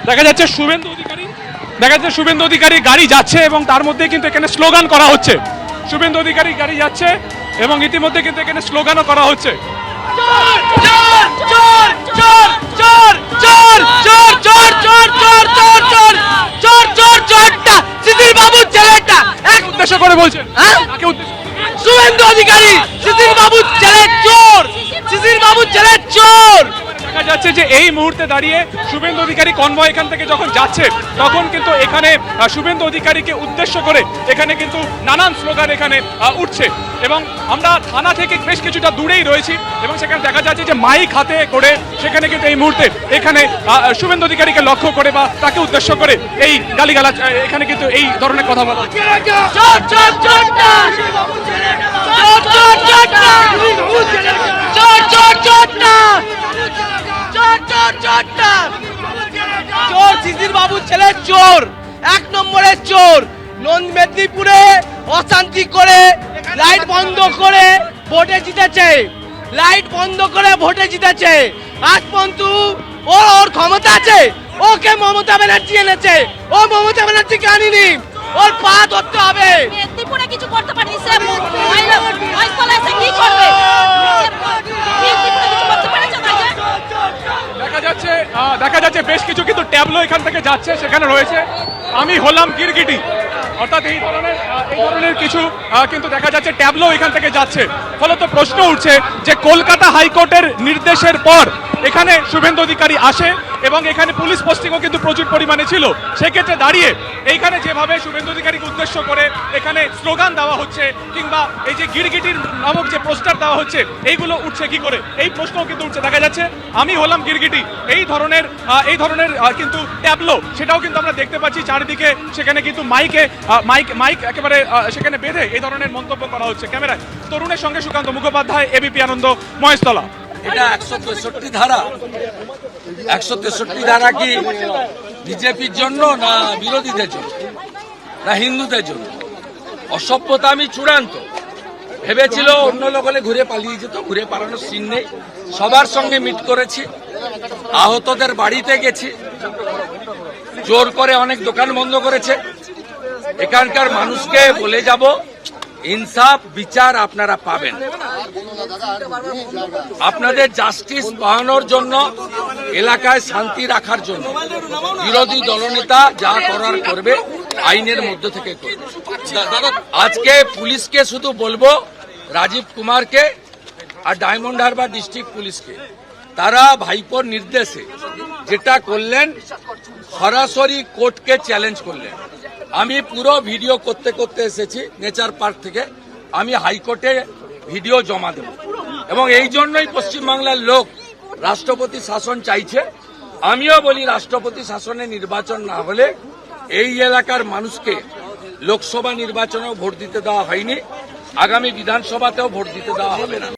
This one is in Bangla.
দেখা যাচ্ছে শুভেন্দু অধিকারী গাড়ি যাচ্ছে এবং তার মধ্যে কিন্তু এখানে স্লোগান করা হচ্ছে। শুভেন্দু অধিকারী গাড়ি যাচ্ছে এবং ইতিমধ্যে কিন্তু এখানে স্লোগানও করা হচ্ছে। উদ্দেশ্য করে বলছেন শুভেন্দু অধিকারী শিশির বাবু ছেলে চোর, শিশির বাবু ছেলে চোর। দেখা যাচ্ছে যে এই মুহূর্তে দাঁড়িয়ে শুভেন্দু অধিকারী কনভয় এখান থেকে যখন যাচ্ছে তখন কিন্তু এখানে শুভেন্দু অধিকারীকে উদ্দেশ্য করে এখানে কিন্তু নানান স্লোগান এখানে উঠছে এবং আমরা থানা থেকে বেশ কিছুটা দূরেই রয়েছি এবং সেখানে দেখা যাচ্ছে যে মাইক হাতে করে সেখানে কিন্তু এই মুহূর্তে এখানে শুভেন্দু অধিকারীকে লক্ষ্য করে বা তাকে উদ্দেশ্য করে এই গালিগালাজ এখানে কিন্তু এই ধরনের কথা বলা চোর, শিশির বাবু ছেলে চোর, এক নম্বরের চোর। মেদিনীপুরে অশান্তি করে লাইট বন্ধ করে ভোটে জিতেছে, লাইট বন্ধ করে ভোটে জিতেছে। আজ পর্যন্ত ওর ক্ষমতা আছে, ওকে মমতা ব্যানার্জি এনেছে, ও মমতা ব্যানার্জিকে আনিনি। ওর পা ধরতে হবে। মেদিনীপুরে কিছু করতে পারেনি, সে মহিলা কি করবে? মেদিনীপুরে কিছু করতে পারেছে না। দেখা যাচ্ছে বেশ কিছু কিন্তু ট্যাবলো এখান থেকে যাচ্ছে, সেখানে রয়েছে আমি হলাম গিরগিটি, অর্থাৎ এই ধরনের কিছু কিন্তু দেখা যাচ্ছে ট্যাবলো এখান থেকে যাচ্ছে। ফলত প্রশ্ন উঠছে যে কলকাতা হাইকোর্টের নির্দেশের পর এখানে শুভেন্দু অধিকারী আসে এবং এখানে পুলিশ পোস্টিংও কিন্তু প্রচুর পরিমাণে ছিল। সেক্ষেত্রে দাঁড়িয়ে এইখানে যেভাবে শুভেন্দু অধিকারীকে উদ্দেশ্য করে এখানে স্লোগান দেওয়া হচ্ছে কিংবা এই যে গিরগিটির নামক যে পোস্টার দেওয়া হচ্ছে এইগুলো উঠছে কি করে, এই প্রশ্নও কিন্তু উঠছে। দেখা যাচ্ছে আমি হলাম গিরগিটি এই ধরনের কিন্তু ট্যাবলো সেটাও কিন্তু আমরা দেখতে পাচ্ছি চারিদিকে। সেখানে কিন্তু মাইক একেবারে সেখানে বেঁধে এই ধরনের মন্তব্য করা হচ্ছে। ক্যামেরায় তরুণের সঙ্গে সুকান্ত মুখোপাধ্যায়, এবিপি আনন্দ, মহেশতলা। এটা 163 ধারা, 163 ধারা কি বিজেপির জন্য না বিরোধীদের জন্য না হিন্দুদের জন্য? অসভ্যতা আমি চূড়ান্ত। ভেবেছিল অন্য লোক হলে ঘুরে পালিয়ে যেত, ঘুরে পালানোর সিন নেই। সবার সঙ্গে মিট করেছি, আহতদের বাড়িতে গেছি, জোর করে অনেক দোকান বন্ধ করেছে। এখানকার মানুষকে বলে যাব ইনসাফ বিচার আপনারা পাবেন। আপনাদের জাস্টিস পাওয়ানোর জন্য, এলাকায় শান্তি রাখার জন্য বিরোধী দলনেতা যা করার করবে আইনের মধ্যে থেকে করবে। আজকে পুলিশকে শুধু বলবো, রাজীব কুমারকে আর ডায়মন্ড হারবার ডিস্ট্রিক্ট পুলিশকে, তারা ভাইপোর নির্দেশে যেটা করলেন সরাসরি কোর্টকে চ্যালেঞ্জ করলেন। আমি পুরো ভিডিও করতে করতে এসেছি নেচার পার্ক থেকে, আমি হাইকোর্টে ভিডিও জমা দেব এবং এই জন্যই পশ্চিমবাংলার লোক রাষ্ট্রপতি শাসন চাইছে। আমিও বলি রাষ্ট্রপতি শাসনে নির্বাচন না হলে এই এলাকার মানুষকে লোকসভা নির্বাচনেও ভোট দিতে দেওয়া হয়নি, আগামী বিধানসভাতেও ভোট দিতে দেওয়া হবে না।